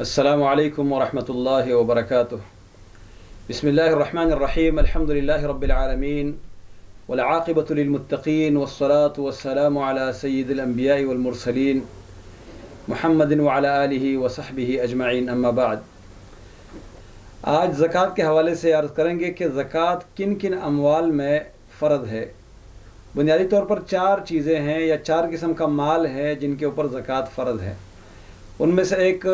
السلام علیکم ورحمۃ اللہ وبرکاتہ۔ بسم اللہ الرحمن الرحیم، الحمد للہ رب العالمین والعاقبۃ للمتقین والصلاة والسلام علی سید الانبیاء والمرسلین محمد وعلی آلہ وصحبہ اجمعین، اما بعد۔ آج زکوٰۃ کے حوالے سے عرض کریں گے کہ زکوٰۃ کن کن اموال میں فرض ہے۔ بنیادی طور پر 4 چیزیں ہیں یا 4 قسم کا مال ہے جن کے اوپر زکوٰۃ فرض ہے۔ ان میں سے ایک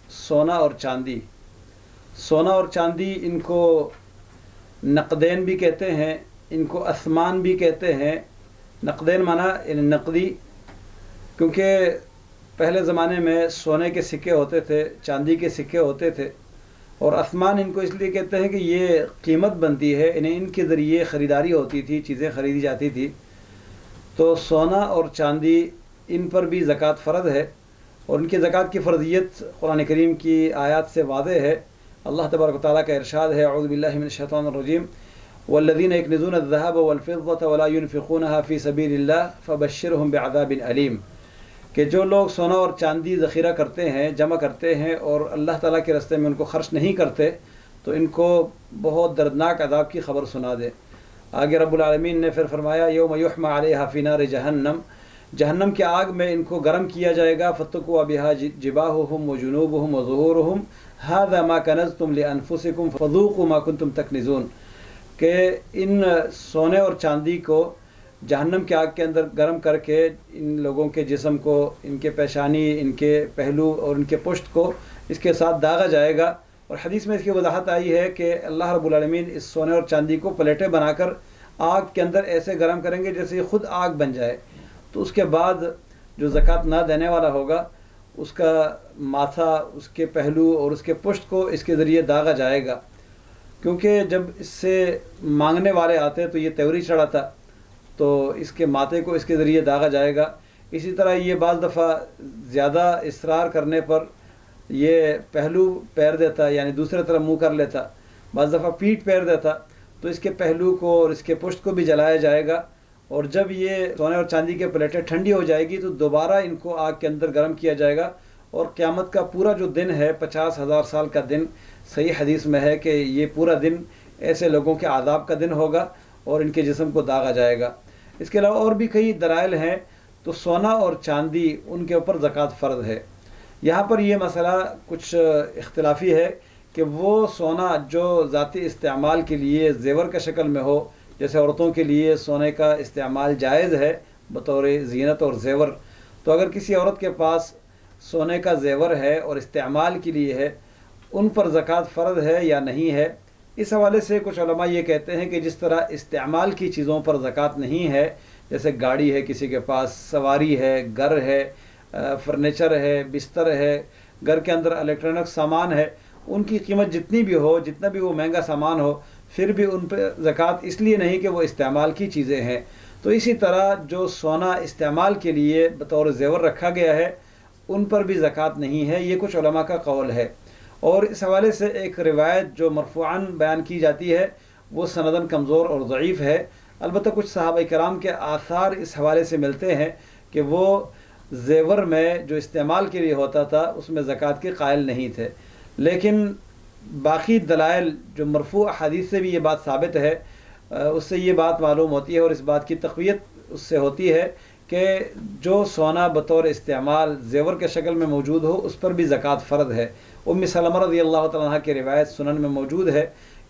سونا اور چاندی۔ سونا اور چاندی ان کو نقدین بھی کہتے ہیں، ان کو اثمان بھی کہتے ہیں۔ نقدین معنی نقدی، کیونکہ پہلے زمانے میں سونے کے سکے ہوتے تھے، چاندی کے سکے ہوتے تھے، اور اثمان ان کو اس لیے کہتے ہیں کہ یہ قیمت بنتی ہے، انہیں ان کے ذریعے خریداری ہوتی تھی، چیزیں خریدی جاتی تھی۔ تو سونا اور چاندی ان پر بھی زکوٰۃ فرض ہے، اور ان کی زکوٰۃ کی فرضیت قرآن کریم کی آیات سے واضح ہے۔ اللہ تبارک و تعالیٰ کا ارشاد ہے، اعوذ باللہ من الشیطان الرجیم، والذین یکنزون الذهب والفضة ولا ينفقونها فی سبیل اللہ فبشرهم بعذاب علیم، کہ جو لوگ سونا اور چاندی ذخیرہ کرتے ہیں، جمع کرتے ہیں، اور اللہ تعالیٰ کے راستے میں ان کو خرچ نہیں کرتے، تو ان کو بہت دردناک عذاب کی خبر سنا دے۔ آگے رب العالمین نے پھر فرمایا، یوم یحمى علیہا فی نار جہنم، جہنم کی آگ میں ان کو گرم کیا جائے گا، فتقوا بہا جباہہم وجنوبہم وظہورہم ھذا ما کنزتم لانفسکم فذوقوا ما کنتم تکنزون، کہ ان سونے اور چاندی کو جہنم کی آگ کے اندر گرم کر کے ان لوگوں کے جسم کو، ان کے پیشانی، ان کے پہلو اور ان کے پشت کو اس کے ساتھ داغا جائے گا۔ اور حدیث میں اس کی وضاحت آئی ہے کہ اللہ رب العالمین اس سونے اور چاندی کو پلیٹیں بنا کر آگ کے اندر ایسے گرم کریں گے جیسے یہ خود آگ بن جائے۔ تو اس کے بعد جو زکوٰۃ نہ دینے والا ہوگا، اس کا ماتھا، اس کے پہلو اور اس کے پشت کو اس کے ذریعے داغا جائے گا، کیونکہ جب اس سے مانگنے والے آتے تو یہ تیوری چڑھاتا، تو اس کے ماتھے کو اس کے ذریعے داغا جائے گا۔ اسی طرح یہ بعض دفعہ زیادہ اصرار کرنے پر یہ پہلو پیر دیتا، یعنی دوسرے طرف منہ کر لیتا، بعض دفعہ پیٹھ پیر دیتا، تو اس کے پہلو کو اور اس کے پشت کو بھی جلایا جائے گا۔ اور جب یہ سونے اور چاندی کے پلیٹیں ٹھنڈی ہو جائے گی تو دوبارہ ان کو آگ کے اندر گرم کیا جائے گا، اور قیامت کا پورا جو دن ہے 50,000 سال کا دن، صحیح حدیث میں ہے کہ یہ پورا دن ایسے لوگوں کے عذاب کا دن ہوگا اور ان کے جسم کو داغا جائے گا۔ اس کے علاوہ اور بھی کئی دلائل ہیں۔ تو سونا اور چاندی ان کے اوپر زکوٰۃ فرض ہے۔ یہاں پر یہ مسئلہ کچھ اختلافی ہے کہ وہ سونا جو ذاتی استعمال کے لیے زیور کے شکل میں ہو، جیسے عورتوں کے لیے سونے کا استعمال جائز ہے بطور زینت اور زیور، تو اگر کسی عورت کے پاس سونے کا زیور ہے اور استعمال کے لیے ہے، ان پر زکوٰۃ فرض ہے یا نہیں ہے؟ اس حوالے سے کچھ علماء یہ کہتے ہیں کہ جس طرح استعمال کی چیزوں پر زکوٰۃ نہیں ہے، جیسے گاڑی ہے کسی کے پاس، سواری ہے، گھر ہے، فرنیچر ہے، بستر ہے، گھر کے اندر الیکٹرانک سامان ہے، ان کی قیمت جتنی بھی ہو، جتنا بھی وہ مہنگا سامان ہو، پھر بھی ان پہ زکوٰۃ اس لیے نہیں کہ وہ استعمال کی چیزیں ہیں۔ تو اسی طرح جو سونا استعمال کے لیے بطور زیور رکھا گیا ہے، ان پر بھی زکوٰۃ نہیں ہے، یہ کچھ علماء کا قول ہے۔ اور اس حوالے سے ایک روایت جو مرفوعاً بیان کی جاتی ہے، وہ سنداً کمزور اور ضعیف ہے۔ البتہ کچھ صحابہ کرام کے آثار اس حوالے سے ملتے ہیں کہ وہ زیور میں جو استعمال کے لیے ہوتا تھا اس میں زکوٰۃ کے قائل نہیں تھے، لیکن باقی دلائل جو مرفوع حدیث سے بھی یہ بات ثابت ہے، اس سے یہ بات معلوم ہوتی ہے، اور اس بات کی تقویت اس سے ہوتی ہے کہ جو سونا بطور استعمال زیور کے شکل میں موجود ہو، اس پر بھی زکوٰۃ فرض ہے۔ ام سلمہ رضی اللہ تعالیٰ عنہ کی روایت سنن میں موجود ہے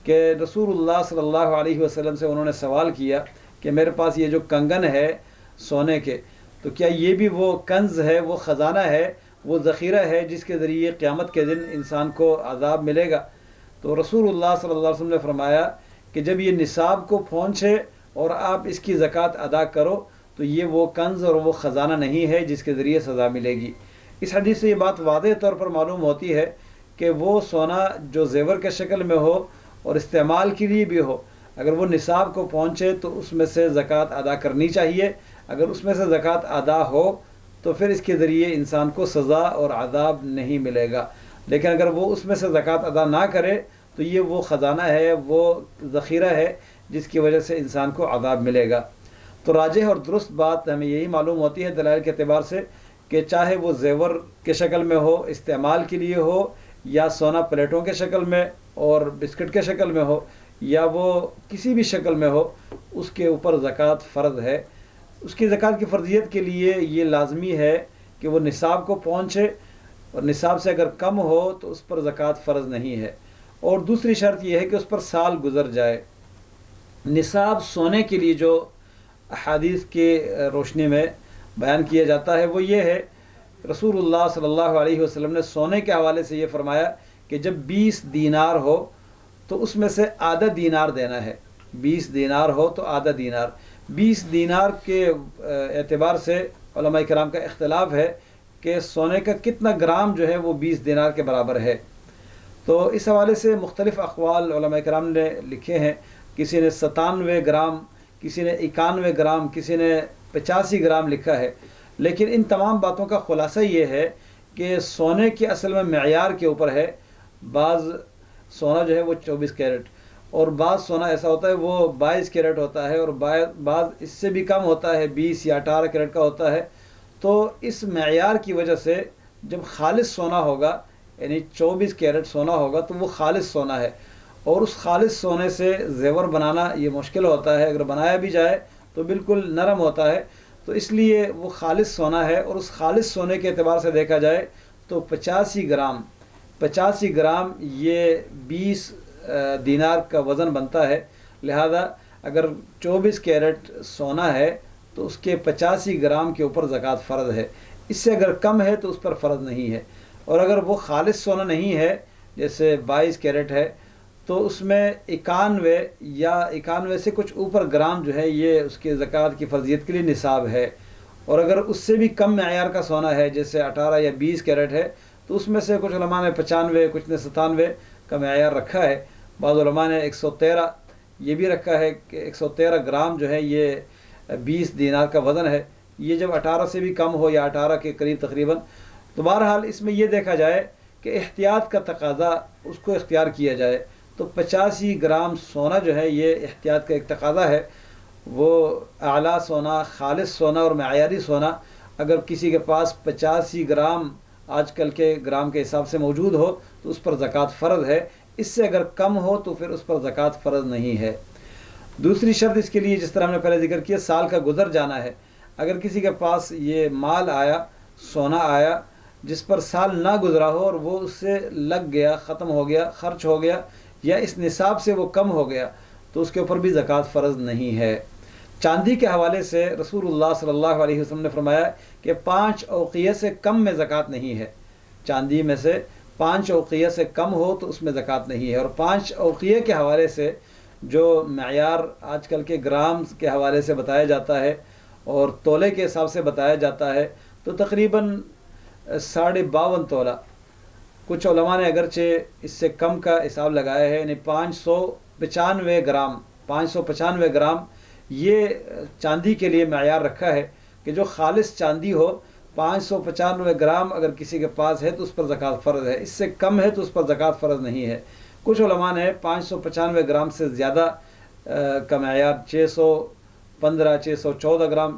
کہ رسول اللہ صلی اللہ علیہ وسلم سے انہوں نے سوال کیا کہ میرے پاس یہ جو کنگن ہے سونے کے، تو کیا یہ بھی وہ کنز ہے، وہ خزانہ ہے، وہ ذخیرہ ہے جس کے ذریعے قیامت کے دن انسان کو عذاب ملے گا؟ تو رسول اللہ صلی اللہ علیہ وسلم نے فرمایا کہ جب یہ نصاب کو پہنچے اور آپ اس کی زکوٰۃ ادا کرو تو یہ وہ کنز اور وہ خزانہ نہیں ہے جس کے ذریعے سزا ملے گی۔ اس حدیث سے یہ بات واضح طور پر معلوم ہوتی ہے کہ وہ سونا جو زیور کے شکل میں ہو اور استعمال کے لیے بھی ہو، اگر وہ نصاب کو پہنچے تو اس میں سے زکوٰۃ ادا کرنی چاہیے۔ اگر اس میں سے زکوٰۃ ادا ہو تو پھر اس کے ذریعے انسان کو سزا اور عذاب نہیں ملے گا، لیکن اگر وہ اس میں سے زکوٰۃ ادا نہ کرے تو یہ وہ خزانہ ہے، وہ ذخیرہ ہے جس کی وجہ سے انسان کو عذاب ملے گا۔ تو راجح اور درست بات ہمیں یہی معلوم ہوتی ہے دلائل کے اعتبار سے کہ چاہے وہ زیور کے شکل میں ہو، استعمال کے لیے ہو، یا سونا پلیٹوں کے شکل میں اور بسکٹ کے شکل میں ہو، یا وہ کسی بھی شکل میں ہو، اس کے اوپر زکوٰۃ فرض ہے۔ اس کی زکوٰۃ کی فرضیت کے لیے یہ لازمی ہے کہ وہ نصاب کو پہنچے، اور نصاب سے اگر کم ہو تو اس پر زکوٰۃ فرض نہیں ہے۔ اور دوسری شرط یہ ہے کہ اس پر سال گزر جائے۔ نصاب سونے کے لیے جو احادیث کے روشنی میں بیان کیا جاتا ہے وہ یہ ہے، رسول اللہ صلی اللہ علیہ وسلم نے سونے کے حوالے سے یہ فرمایا کہ جب 20 دینار ہو تو اس میں سے آدھا دینار دینا ہے۔ 20 دینار ہو تو آدھا دینار۔ 20 دینار کے اعتبار سے علماء کرام کا اختلاف ہے کہ سونے کا کتنا گرام جو ہے وہ 20 دینار کے برابر ہے۔ تو اس حوالے سے مختلف اقوال علماء کرام نے لکھے ہیں۔ کسی نے 97 گرام، کسی نے 91 گرام، کسی نے 85 گرام لکھا ہے۔ لیکن ان تمام باتوں کا خلاصہ یہ ہے کہ سونے کے اصل میں معیار کے اوپر ہے۔ بعض سونا جو ہے وہ 24 کیرٹ، اور بعض سونا ایسا ہوتا ہے وہ 22 کیرٹ ہوتا ہے، اور بعض اس سے بھی کم ہوتا ہے، 20 یا 18 کیرٹ کا ہوتا ہے۔ تو اس معیار کی وجہ سے جب خالص سونا ہوگا، یعنی 24 کیرٹ سونا ہوگا، تو وہ خالص سونا ہے، اور اس خالص سونے سے زیور بنانا یہ مشکل ہوتا ہے۔ اگر بنایا بھی جائے تو بالکل نرم ہوتا ہے، تو اس لیے وہ خالص سونا ہے۔ اور اس خالص سونے کے اعتبار سے دیکھا جائے تو 85 گرام یہ 20 دینار کا وزن بنتا ہے۔ لہذا اگر 24 کیرٹ سونا ہے تو اس کے 85 گرام کے اوپر زکوٰۃ فرض ہے۔ اس سے اگر کم ہے تو اس پر فرض نہیں ہے۔ اور اگر وہ خالص سونا نہیں ہے، جیسے 22 کیرٹ ہے، تو اس میں 91 یا 91 سے کچھ اوپر گرام جو ہے یہ اس کے زکوٰۃ کی فرضیت کے لیے نصاب ہے۔ اور اگر اس سے بھی کم معیار کا سونا ہے، جیسے 18 یا 20 کیرٹ ہے، تو اس میں سے کچھ علماء نے 95، کچھ نے 97 کا معیار رکھا ہے۔ بعض علماء نے 113 یہ بھی رکھا ہے کہ 113 گرام جو ہے یہ 20 دینار کا وزن ہے۔ یہ جب 18 سے بھی کم ہو یا 18 کے قریب تقریباً، تو بہرحال اس میں یہ دیکھا جائے کہ احتیاط کا تقاضا اس کو اختیار کیا جائے۔ تو 85 گرام سونا جو ہے یہ احتیاط کا ایک تقاضا ہے۔ وہ اعلیٰ سونا، خالص سونا اور معیاری سونا اگر کسی کے پاس 85 گرام آج کل کے گرام کے حساب سے موجود ہو تو اس پر زکوٰۃ فرض ہے۔ اس سے اگر کم ہو تو پھر اس پر زکوٰۃ فرض نہیں ہے۔ دوسری شرط اس کے لیے، جس طرح ہم نے پہلے ذکر کیا، سال کا گزر جانا ہے۔ اگر کسی کے پاس یہ مال آیا، سونا آیا، جس پر سال نہ گزرا ہو اور وہ اس سے لگ گیا، ختم ہو گیا، خرچ ہو گیا، یا اس نصاب سے وہ کم ہو گیا، تو اس کے اوپر بھی زکوٰۃ فرض نہیں ہے۔ چاندی کے حوالے سے رسول اللہ صلی اللہ علیہ وسلم نے فرمایا کہ 5 اوقیہ سے کم میں زکوٰۃ نہیں ہے۔ چاندی میں سے 5 اوقیہ سے کم ہو تو اس میں زکوٰۃ نہیں ہے۔ اور 5 اوقیہ کے حوالے سے جو معیار آج کل کے گرام کے حوالے سے بتایا جاتا ہے اور تولے کے حساب سے بتایا جاتا ہے، تو تقریباً 52.5 تولہ۔ کچھ علماء نے اگرچہ اس سے کم کا حساب لگایا ہے، یعنی 595 گرام، 595 گرام یہ چاندی کے لیے معیار رکھا ہے کہ جو خالص چاندی ہو، 595 گرام اگر کسی کے پاس ہے تو اس پر زکوٰۃ فرض ہے۔ اس سے کم ہے تو اس پر زکوٰۃ فرض نہیں ہے۔ کچھ علماء نے 595 گرام سے زیادہ کا معیار 615، 614 گرام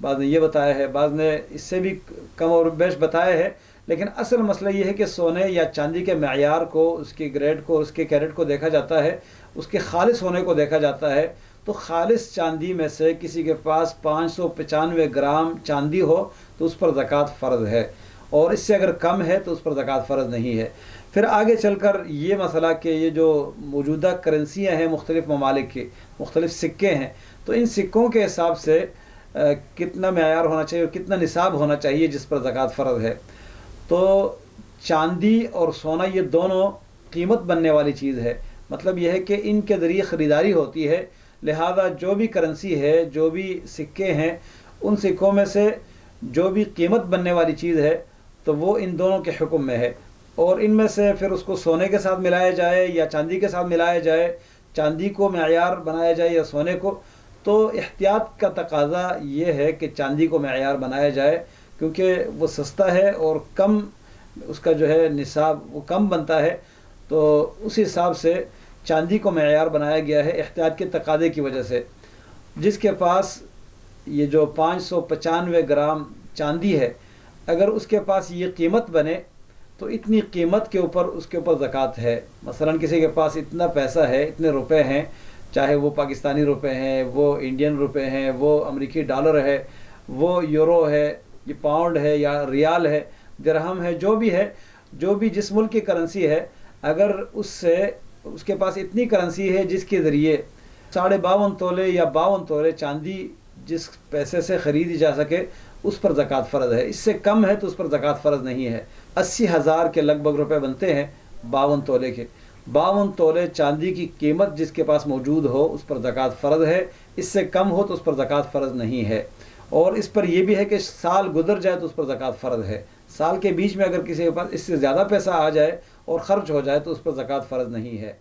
بعض نے یہ بتایا ہے، بعض نے اس سے بھی کم اور بیش بتایا ہے۔ لیکن اصل مسئلہ یہ ہے کہ سونے یا چاندی کے معیار کو، اس کے گریڈ کو، اس کے کیرٹ کو دیکھا جاتا ہے، اس کے خالص ہونے کو دیکھا جاتا ہے۔ تو خالص چاندی میں سے کسی کے پاس 595 گرام چاندی ہو تو اس پر زکوٰۃ فرض ہے، اور اس سے اگر کم ہے تو اس پر زکوٰۃ فرض نہیں ہے۔ پھر آگے چل کر یہ مسئلہ کہ یہ جو موجودہ کرنسیاں ہیں مختلف ممالک کی، مختلف سکے ہیں، تو ان سکوں کے حساب سے کتنا معیار ہونا چاہیے اور کتنا نصاب ہونا چاہیے جس پر زکوٰۃ فرض ہے۔ تو چاندی اور سونا یہ دونوں قیمت بننے والی چیز ہے، مطلب یہ ہے کہ ان کے ذریعے خریداری ہوتی ہے۔ لہذا جو بھی کرنسی ہے، جو بھی سکے ہیں، ان سکوں میں سے جو بھی قیمت بننے والی چیز ہے تو وہ ان دونوں کے حکم میں ہے۔ اور ان میں سے پھر اس کو سونے کے ساتھ ملایا جائے یا چاندی کے ساتھ ملایا جائے، چاندی کو معیار بنایا جائے یا سونے کو، تو احتیاط کا تقاضا یہ ہے کہ چاندی کو معیار بنایا جائے، کیونکہ وہ سستا ہے اور کم اس کا جو ہے نصاب وہ کم بنتا ہے۔ تو اس حساب سے چاندی کو معیار بنایا گیا ہے احتیاط کے تقاضے کی وجہ سے۔ جس کے پاس یہ جو 595 گرام چاندی ہے، اگر اس کے پاس یہ قیمت بنے تو اتنی قیمت کے اوپر اس کے اوپر زکوٰۃ ہے۔ مثلا کسی کے پاس اتنا پیسہ ہے، اتنے روپے ہیں، چاہے وہ پاکستانی روپے ہیں، وہ انڈین روپے ہیں، وہ امریکی ڈالر ہے، وہ یورو ہے، یہ پاؤنڈ ہے یا ریال ہے، درہم ہے، جو بھی ہے، جو بھی جس ملک کی کرنسی ہے، اگر اس کے پاس اتنی کرنسی ہے جس کے ذریعے 52.5 تولے یا 52 تولے چاندی جس پیسے سے خریدی جا سکے، اس پر زکوٰۃ فرض ہے۔ اس سے کم ہے تو اس پر زکوٰۃ فرض نہیں ہے۔ 80,000 کے لگ بھگ روپے بنتے ہیں 52 تولے کے۔ 52 تولے چاندی کی قیمت جس کے پاس موجود ہو اس پر زکوٰۃ فرض ہے، اس سے کم ہو تو اس پر زکوٰۃ فرض نہیں ہے۔ اور اس پر یہ بھی ہے کہ سال گزر جائے تو اس پر زکوٰۃ فرض ہے۔ سال کے بیچ میں اگر کسی کے پاس اس سے زیادہ پیسہ آ جائے اور خرچ ہو جائے تو اس پر زکوٰۃ فرض نہیں ہے۔